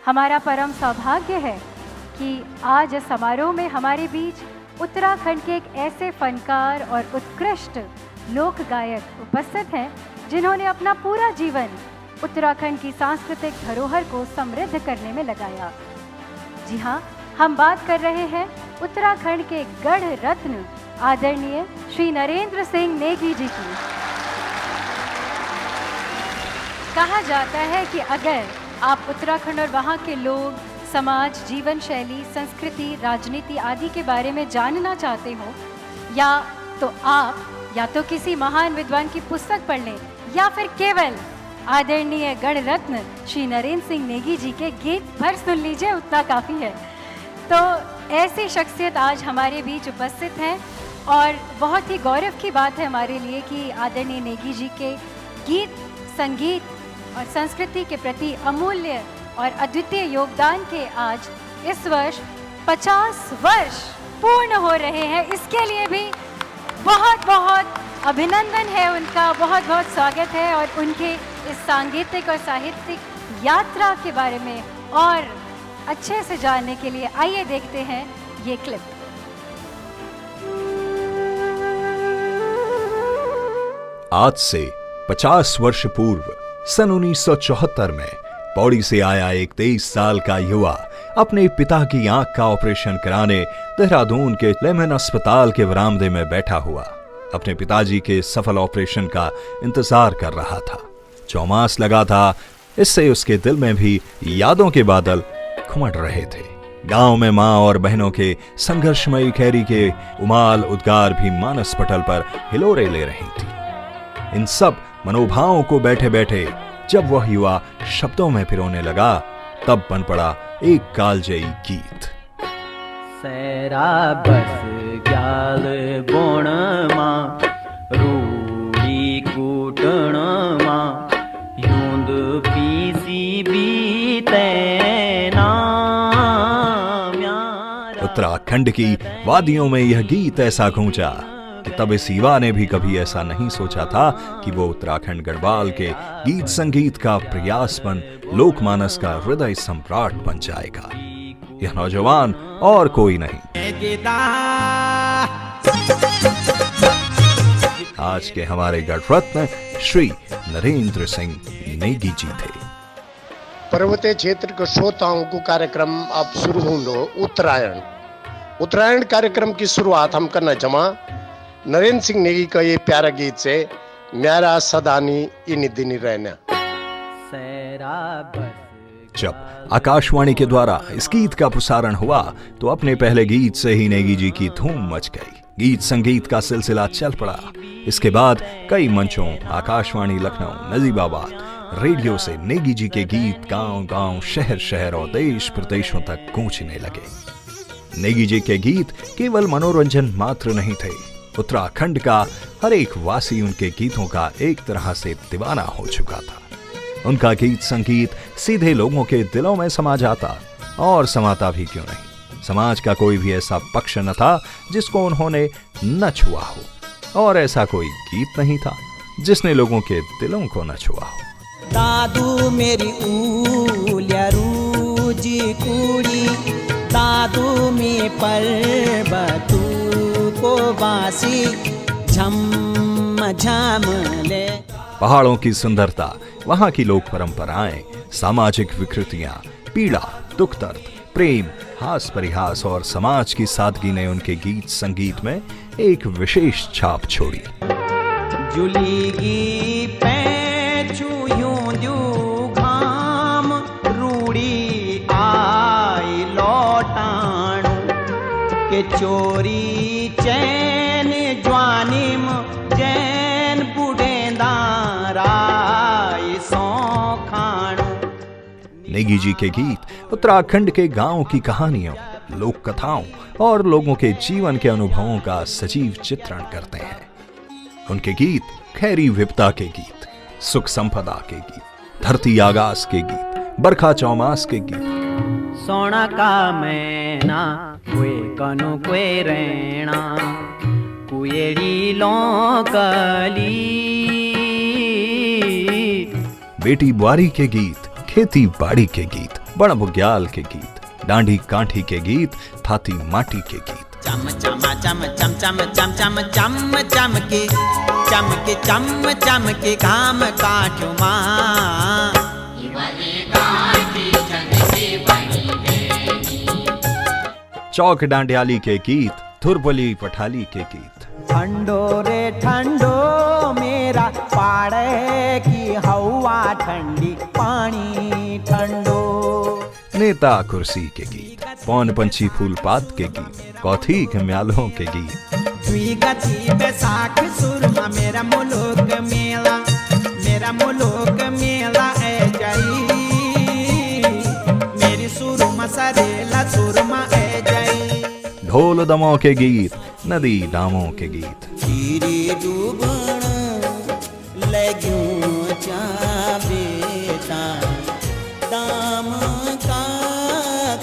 हमारा परम सौभाग्य है कि आज इस समारोह में हमारे बीच उत्तराखंड के एक ऐसे फनकार और उत्कृष्ट लोक गायक उपस्थित हैं जिन्होंने अपना पूरा जीवन उत्तराखंड की सांस्कृतिक धरोहर को समृद्ध करने में लगाया। जी हाँ, हम बात कर रहे हैं उत्तराखंड के गढ़ रत्न आदरणीय श्री नरेंद्र सिंह नेगी जी की। कहा जाता है कि अगर आप उत्तराखंड और वहाँ के लोग, समाज, जीवन शैली, संस्कृति, राजनीति आदि के बारे में जानना चाहते हो, या तो किसी महान विद्वान की पुस्तक पढ़ लें या फिर केवल आदरणीय गढ़ रत्न श्री नरेंद्र सिंह नेगी जी के गीत भर सुन लीजिए, उतना काफ़ी है। तो ऐसी शख्सियत आज हमारे बीच उपस्थित हैं और बहुत ही गौरव की बात है हमारे लिए कि आदरणीय नेगी जी के गीत, संगीत और संस्कृति के प्रति अमूल्य और अद्वितीय योगदान के आज इस वर्ष 50 वर्ष पूर्ण हो रहे हैं। इसके लिए भी बहुत बहुत अभिनंदन है उनका, बहुत बहुत स्वागत है। और उनके इस सांगीतिक और साहित्यिक यात्रा के बारे में और अच्छे से जानने के लिए आइए देखते हैं ये क्लिप। आज से 50 वर्ष पूर्व सन 1974 में पौड़ी से आया एक 23 साल का युवा अपने पिता की आंख का ऑपरेशन कराने देहरादून के लेमन अस्पताल के बरामदे में बैठा हुआ अपने पिताजी के सफल ऑपरेशन का इंतजार कर रहा था। 6 मास लगा था, इससे उसके दिल में भी यादों के बादल घुमड़ रहे थे। गांव में मां और बहनों के संघर्षमयी खैरी के उमाल उद्गार भी मानस पटल पर हिलोरे ले रही थी। इन सब मनोभावों को बैठे बैठे जब वह युवा शब्दों में पिरोने लगा, तब बन पड़ा एक कालजयी गीत। सैरा बस ग्याल बोण मां रूड़ी कूटण मां यूंद पीसी बीते उत्तराखंड की वादियों में यह गीत ऐसा गूंजा कि तब इस युवा ने भी कभी ऐसा नहीं सोचा था कि वो उत्तराखंड गढ़वाल के गीत संगीत का प्रयासमन लोकमानस का हृदय सम्राट बन जाएगा। यह नौजवान और कोई नहीं, आज के हमारे गढ़ रत्न श्री नरेंद्र सिंह नेगी जी थे। पर्वतीय क्षेत्र के श्रोताओं को कार्यक्रम अब शुरू होंगे। उत्तरायण कार्यक्रम की शुरुआत हम करना जमा नरेंद्र सिंह नेगी का ये प्यारा गीत से, म्यारा सदानी इन दिन रहना। जब आकाशवाणी के द्वारा इस गीत का प्रसारण हुआ तो अपने पहले गीत से ही नेगी जी की धूम मच गई। गीत संगीत का सिलसिला चल पड़ा। इसके बाद कई मंचों, आकाशवाणी लखनऊ, नजीबाबाद, रेडियो से नेगी जी के गीत गांव-गांव, शहर-शहर और देश प्रदेशों तक गूंजने लगे। नेगी जी के गीत केवल मनोरंजन मात्र नहीं थे। उत्तराखंड का हर एक वासी उनके गीतों का एक तरह से दीवाना हो चुका था। उनका गीत संगीत सीधे लोगों के दिलों में समा जाता, और समाता भी क्यों नहीं। समाज का कोई भी ऐसा पक्ष न था जिसको उन्होंने न छुआ हो, और ऐसा कोई गीत नहीं था जिसने लोगों के दिलों को न छुआ हो। दादू मेरी ऊलिया रूजी कुड़ी, दादू में पर्वतू को बासी झम झम ले। पहाड़ों की सुंदरता, वहाँ की लोक परंपराएं, सामाजिक विकृतियां, पीड़ा, दुख दर्द, प्रेम, हास परिहास और समाज की सादगी ने उनके गीत संगीत में एक विशेष छाप छोड़ी। जुलीगी पैचू यूं दू घाम रूड़ी आई लौटाणू के चोरी चैन ज्वानिम जैन बुढ़ेंदा राय सौ खाणू। नेगी जी के गीत उत्तराखंड के गांव की कहानियों, लोक कथाओं और लोगों के जीवन के अनुभवों का सजीव चित्रण करते हैं। उनके गीत खैरी विपदा के गीत, सुख संपदा के गीत, धरती आगास के गीत, बरखा चौमास के गीत। सोना का मैना कुए कनु कुए रेणा कुएड़ी लौकली। बेटी बुआरी के गीत, खेती बाड़ी के गीत, बण बुग्याल के गीत, डांडी कांठी के गीत, थाती माटी के गीत। चम चम चम चम चम चम चम चम चमके चमके चम चमके घाम काठुमा चौक डांडियाली के गीत, थुरबली पठाली के गीत। ठंडो रे ठंडो मेरा पाड़े की हवा ठंडी पानी ठंडो। नेता कुर्सी के गीत, पौन पंछी फूल पात के गीत, कौथी के म्यालों के गीत। दुई गति बैसाख सुरमा मेरा मुलुक मेला ए जाई मेरी सुरमा सरेला सुरमा ए जाई। ढोल दमों के गीत, नदी डामों के गीत। खीरी डूबण लग्यूं चा बेटा दाम का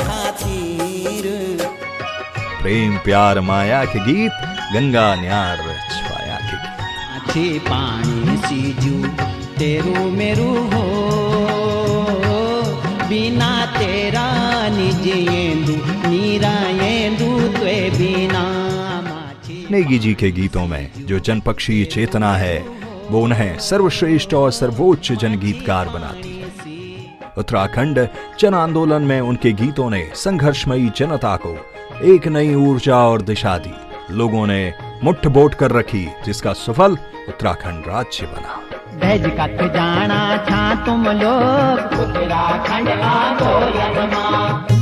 खातिर। प्रेम प्यार माया के गीत, गंगा न्यार छाया के गीत। आछे पानी सीजू तेरू मेरू हो बिना तेरा निज येंदु नीरा येंदु त्वे बिना। नेगी जी के गीतों में जो जनपक्षी चेतना है वो उन्हें सर्वश्रेष्ठ और सर्वोच्च जनगीतकार बनाती है। उत्तराखंड जन आंदोलन में उनके गीतों ने संघर्षमयी जनता को एक नई ऊर्जा और दिशा दी। लोगों ने मुट्ठभोड़ कर रखी, जिसका सुफल उत्तराखंड राज्य बना। भेज कत जाना था तुम लोग उत्तराखंड आंदोलन में।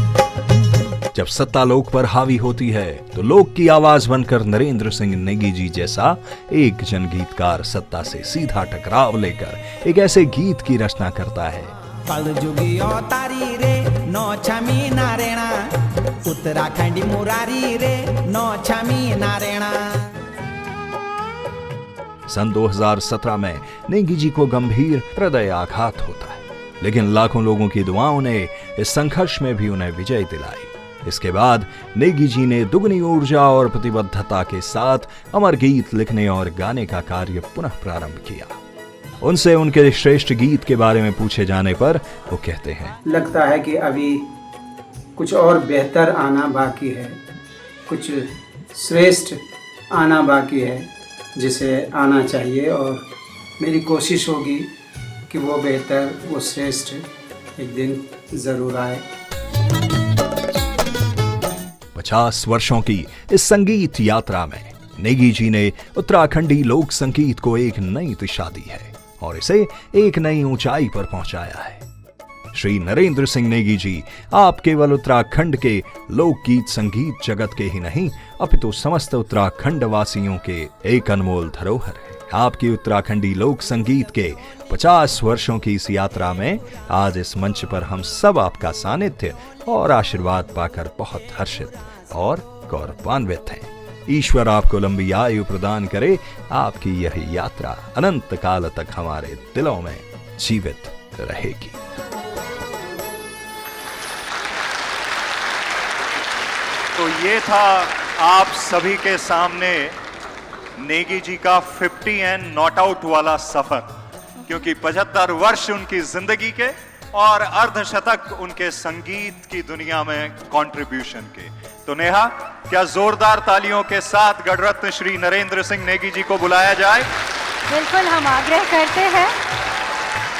जब सत्ता लोक पर हावी होती है तो लोक की आवाज बनकर नरेंद्र सिंह नेगी जी जैसा एक जनगीतकार सत्ता से सीधा टकराव लेकर एक ऐसे गीत की रचना करता है। कल जुगी तारी रे नौ छमी नारेणा उत्तराखंडी मुरारी रे नौ छमी नारेणा। सन 2017 में नेगी जी को गंभीर हृदय आघात होता है, लेकिन लाखों लोगों की दुआओं ने इस संघर्ष में भी उन्हें विजय दिलाई। इसके बाद नेगी जी ने दुगनी ऊर्जा और प्रतिबद्धता के साथ अमर गीत लिखने और गाने का कार्य पुनः प्रारंभ किया। उनसे उनके श्रेष्ठ गीत के बारे में पूछे जाने पर वो कहते हैं, लगता है कि अभी कुछ और बेहतर आना बाकी है, कुछ श्रेष्ठ आना बाकी है जिसे आना चाहिए, और मेरी कोशिश होगी कि वो बेहतर, वो श्रेष्ठ एक दिन ज़रूर आए। 50 वर्षों की इस संगीत यात्रा में नेगी जी ने उत्तराखंडी लोक संगीत को एक नई दिशा दी है और इसे एक नई ऊंचाई पर पहुंचाया है। श्री नरेंद्र सिंह नेगी जी आप केवल उत्तराखंड के लोकगीत संगीत जगत के ही नहीं अपितु समस्त उत्तराखंड वासियों के एक अनमोल धरोहर है। आपकी उत्तराखंडी लोक संगीत के 50 वर्षों की इस यात्रा में आज इस मंच पर हम सब आपका सानिध्य और आशीर्वाद पाकर बहुत हर्षित और गौरवान्वित हैं। ईश्वर आपको लंबी आयु प्रदान करे। आपकी यह यात्रा अनंत काल तक हमारे दिलों में जीवित रहेगी। तो ये था आप सभी के सामने नेगी जी का 50 एंड नॉट आउट वाला सफर, क्योंकि 75 वर्ष उनकी जिंदगी के और अर्धशतक उनके संगीत की दुनिया में कंट्रीब्यूशन के। तो नेहा, क्या जोरदार तालियों के साथ गणरत्न श्री नरेंद्र सिंह नेगी जी को बुलाया जाए? बिल्कुल, हम आग्रह करते हैं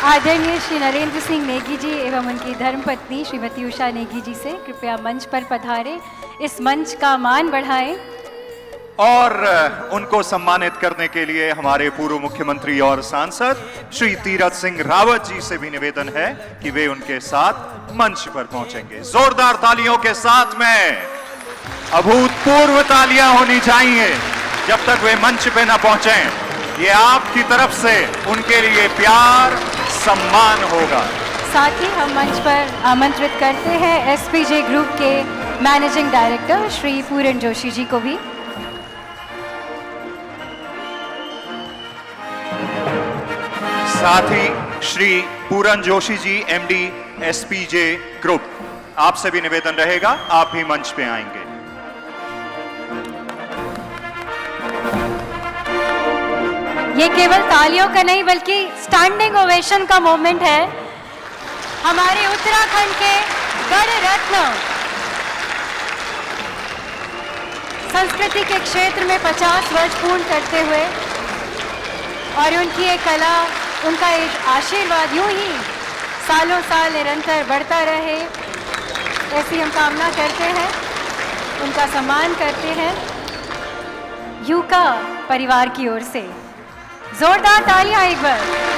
आदरणीय श्री नरेंद्र सिंह नेगी जी एवं उनकी धर्मपत्नी श्रीमती उषा नेगी जी से कृपया मंच पर पधारें, इस मंच का मान बढ़ाएं। और उनको सम्मानित करने के लिए हमारे पूर्व मुख्यमंत्री और सांसद श्री तीरथ सिंह रावत जी से भी निवेदन है कि वे उनके साथ मंच पर पहुंचेंगे। जोरदार तालियों के साथ में अभूतपूर्व तालियां होनी चाहिए जब तक वे मंच पे न पहुंचे। ये आपकी तरफ से उनके लिए प्यार सम्मान होगा। साथ ही हम मंच पर आमंत्रित करते हैं एसपीजे ग्रुप के मैनेजिंग डायरेक्टर श्री पूरन जोशी जी को भी। साथ ही श्री पूरन Joshi ji MD SPJ group, आपसे भी निवेदन रहेगा आप भी मंच पे आएंगे। ये केवल तालियों का नहीं बल्कि स्टैंडिंग ओवेशन का मोमेंट है। हमारे उत्तराखंड के रत्न संस्कृति के क्षेत्र में 50 वर्ष पूर्ण करते हुए और उनकी एक कला, उनका एक आशीर्वाद यूं ही सालों साल निरंतर बढ़ता रहे, ऐसी हम कामना करते हैं, उनका सम्मान करते हैं यूका परिवार की ओर से। जोरदार तालियां एक बार।